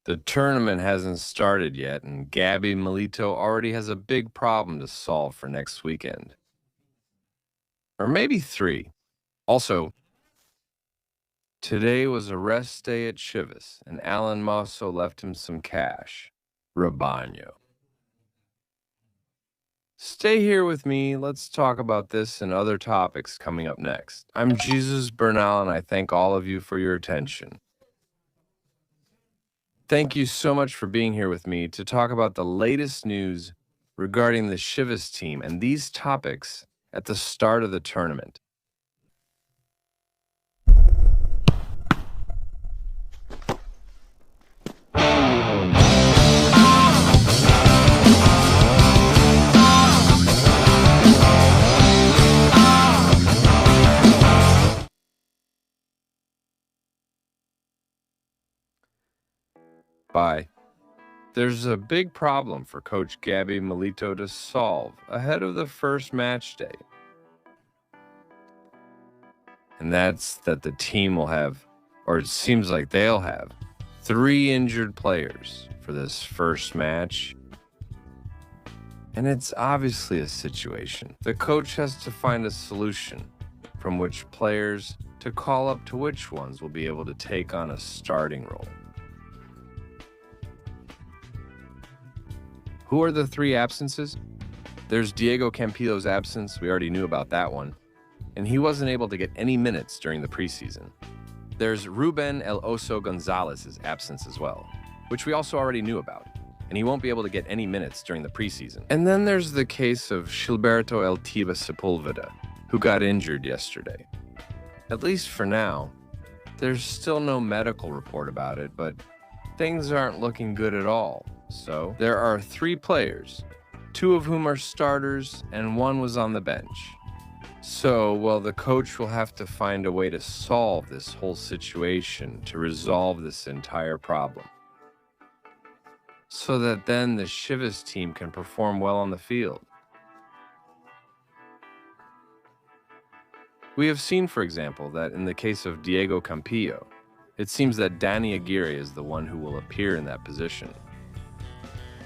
The tournament hasn't started yet, and Gabby Milito already has a big problem to solve for next weekend. Or maybe 3. Also, today was a rest day at Chivas, and Alan Mosso left him some cash. Rebaño. Stay here with me. Let's talk about this and other topics coming up next. I'm Jesus Bernal, and I thank all of you for your attention. Thank you so much for being here with me to talk about the latest news regarding the Chivas team and these topics at the start of the tournament. Bye. There's a big problem for Coach Gabby Milito to solve ahead of the first match day. And that's that the team will have, or it seems like they'll have, 3 injured players for this first match. And it's obviously a situation. The coach has to find a solution from which players to call up to which ones will be able to take on a starting role. Who are the 3 absences? There's Diego Campillo's absence. We already knew about that one. And he wasn't able to get any minutes during the preseason. There's Ruben El Oso Gonzalez's absence as well, which we also already knew about, and he won't be able to get any minutes during the preseason. And then there's the case of Gilberto El Tiba Sepulveda, who got injured yesterday. At least for now. There's still no medical report about it, but things aren't looking good at all. So there are 3 players, 2 of whom are starters and 1 was on the bench. So, well, the coach will have to find a way to solve this whole situation, to resolve this entire problem, so that then the Chivas team can perform well on the field. We have seen, for example, that in the case of Diego Campillo, it seems that Danny Aguirre is the one who will appear in that position.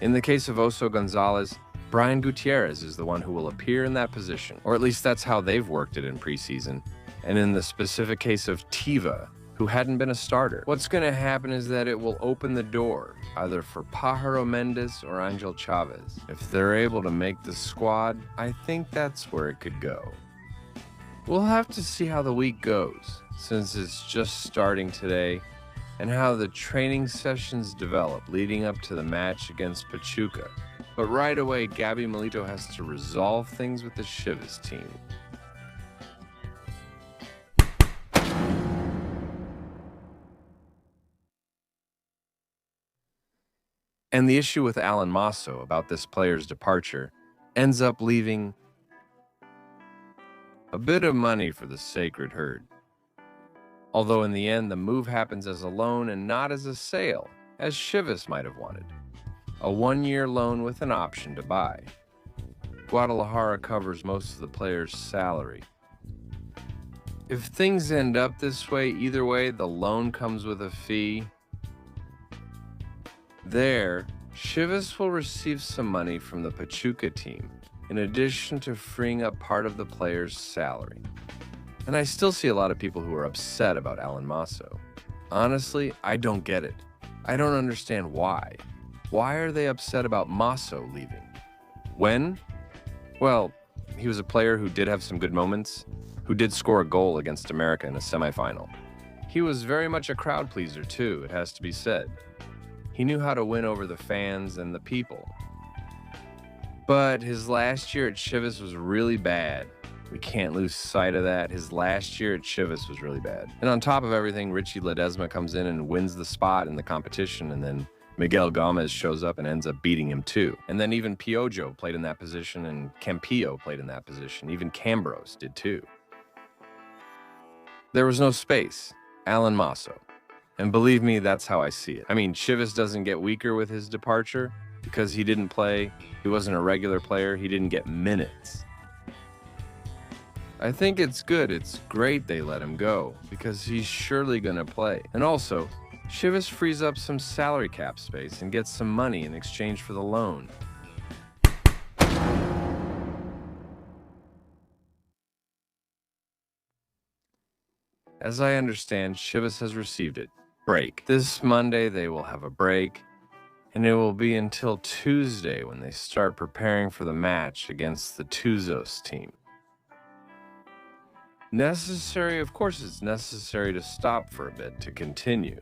In the case of Oso Gonzalez, Brian Gutierrez is the one who will appear in that position, or at least that's how they've worked it in preseason. And in the specific case of Tiva, who hadn't been a starter, what's going to happen is that it will open the door either for Pájaro Méndez or Angel Chavez. If they're able to make the squad, I think that's where it could go. We'll have to see how the week goes, since it's just starting today, and how the training sessions develop leading up to the match against Pachuca. But right away, Gabby Milito has to resolve things with the Chivas team. And the issue with Alan Mosso about this player's departure ends up leaving a bit of money for the Sacred Herd. Although in the end, the move happens as a loan and not as a sale, as Chivas might have wanted. A 1-year loan with an option to buy. Guadalajara covers most of the player's salary. If things end up this way, either way, the loan comes with a fee. There, Chivas will receive some money from the Pachuca team, in addition to freeing up part of the player's salary. And I still see a lot of people who are upset about Alan Mosso. Honestly, I don't get it. I don't understand why. Why are they upset about Mosso leaving? When? Well, he was a player who did have some good moments, who did score a goal against America in a semifinal. He was very much a crowd pleaser too, it has to be said. He knew how to win over the fans and the people. But his last year at Chivas was really bad. We can't lose sight of that. His last year at Chivas was really bad. And on top of everything, Richie Ledesma comes in and wins the spot in the competition, and then Miguel Gomez shows up and ends up beating him too. And then even Piojo played in that position, and Campillo played in that position. Even Cambros did too. There was no space. Alan Mosso. And believe me, that's how I see it. I mean, Chivas doesn't get weaker with his departure because he didn't play. He wasn't a regular player. He didn't get minutes. I think it's good. It's great they let him go because he's surely going to play. And also, Chivas frees up some salary cap space and gets some money in exchange for the loan. As I understand, Chivas has received it. Break. This Monday they will have a break, and it will be until Tuesday when they start preparing for the match against the Tuzos team. Necessary, of course it's necessary to stop for a bit to continue.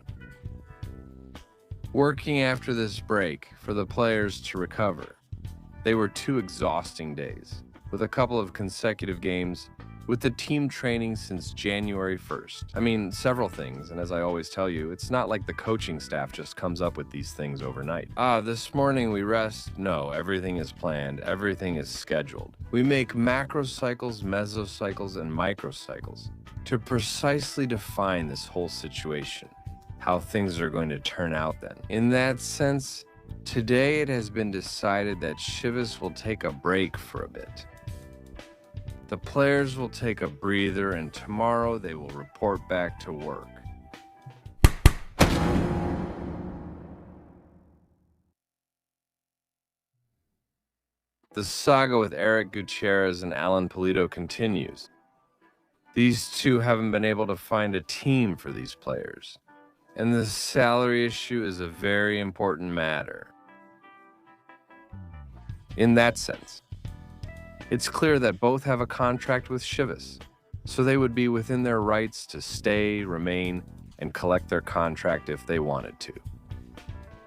Working after this break for the players to recover. They were 2 exhausting days, with a couple of consecutive games, with the team training since January 1st. I mean, several things, and as I always tell you, it's not like the coaching staff just comes up with these things overnight. This morning we rest. No, everything is planned, everything is scheduled. We make macrocycles, mesocycles, and microcycles to precisely define this whole situation, how things are going to turn out then. In that sense, today it has been decided that Chivas will take a break for a bit. The players will take a breather, and tomorrow they will report back to work. The saga with Eric Gutierrez and Alan Pulido continues. These two haven't been able to find a team for these players, and the salary issue is a very important matter. In that sense, it's clear that both have a contract with Chivas, so they would be within their rights to stay, remain, and collect their contract if they wanted to.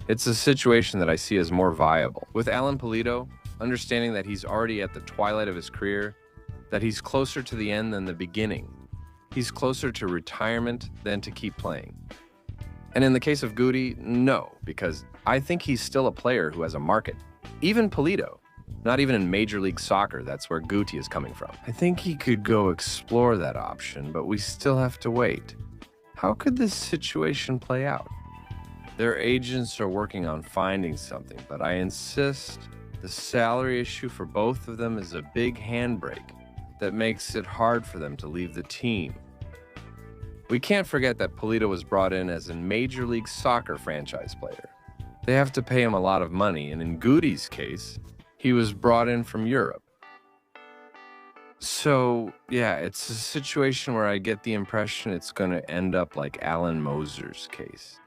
It's a situation that I see as more viable. With Alan Pulido, understanding that he's already at the twilight of his career, that he's closer to the end than the beginning. He's closer to retirement than to keep playing. And in the case of Guti, no, because I think he's still a player who has a market. Even Pulido. Not even in Major League Soccer, that's where Guti is coming from. I think he could go explore that option, but we still have to wait. How could this situation play out? Their agents are working on finding something, but I insist the salary issue for both of them is a big handbrake that makes it hard for them to leave the team. We can't forget that Pulido was brought in as a Major League Soccer franchise player. They have to pay him a lot of money, and in Guti's case, he was brought in from Europe. So, yeah, it's a situation where I get the impression it's going to end up like Alan Moser's case.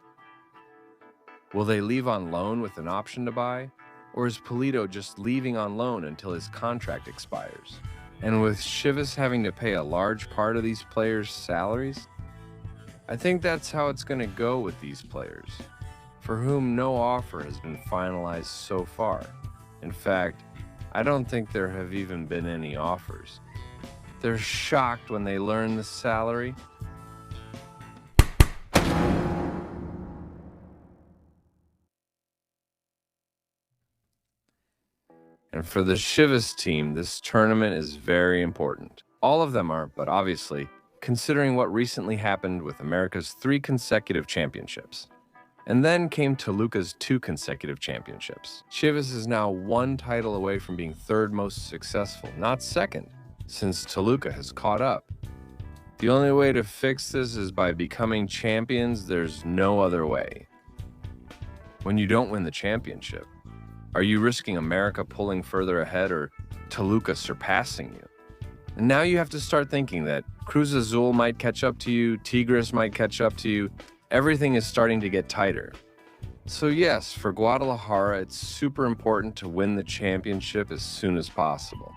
Will they leave on loan with an option to buy? Or is Pulido just leaving on loan until his contract expires? And with Chivas having to pay a large part of these players' salaries, I think that's how it's going to go with these players, for whom no offer has been finalized so far. In fact, I don't think there have even been any offers. They're shocked when they learn the salary. And for the Chivas team, this tournament is very important. All of them are, but obviously, considering what recently happened with America's 3 consecutive championships. And then came Toluca's 2 consecutive championships. Chivas is now 1 title away from being 3rd most successful, not 2nd, since Toluca has caught up. The only way to fix this is by becoming champions. There's no other way. When you don't win the championship, are you risking America pulling further ahead or Toluca surpassing you? And now you have to start thinking that Cruz Azul might catch up to you, Tigres might catch up to you. Everything is starting to get tighter. So yes, for Guadalajara, it's super important to win the championship as soon as possible.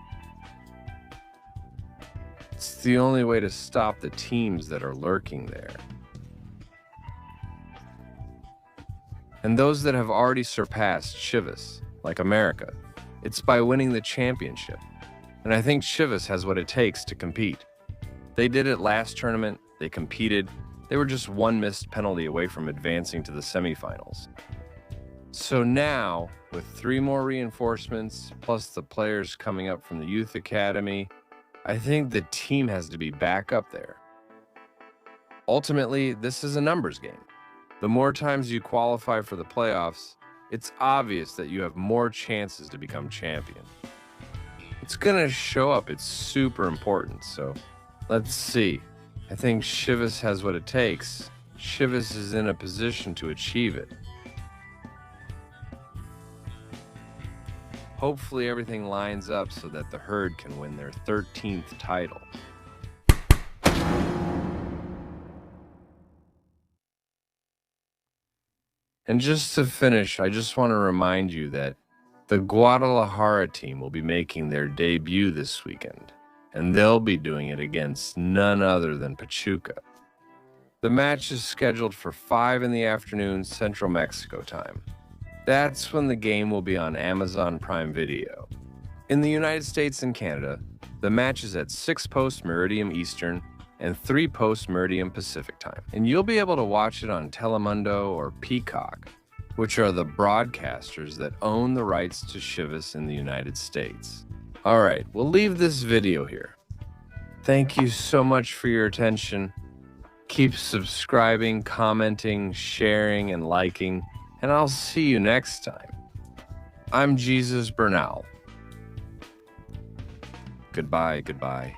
It's the only way to stop the teams that are lurking there. And those that have already surpassed Chivas, like America, it's by winning the championship. And I think Chivas has what it takes to compete. They did it last tournament, they competed. They were just 1 missed penalty away from advancing to the semifinals. So now, with 3 more reinforcements, plus the players coming up from the youth academy, I think the team has to be back up there. Ultimately, this is a numbers game. The more times you qualify for the playoffs, it's obvious that you have more chances to become champion. It's gonna show up, it's super important, so let's see. I think Chivas has what it takes, Chivas is in a position to achieve it. Hopefully everything lines up so that the Herd can win their 13th title. And just to finish, I just want to remind you that the Guadalajara team will be making their debut this weekend, and they'll be doing it against none other than Pachuca. The match is scheduled for 5 in the afternoon Central Mexico time. That's when the game will be on Amazon Prime Video. In the United States and Canada, the match is at 6 post-meridian Eastern and 3 post-meridian Pacific time. And you'll be able to watch it on Telemundo or Peacock, which are the broadcasters that own the rights to Chivas in the United States. All right, we'll leave this video here. Thank you so much for your attention. Keep subscribing, commenting, sharing, and liking, and I'll see you next time. I'm Jesus Bernal. Goodbye, goodbye.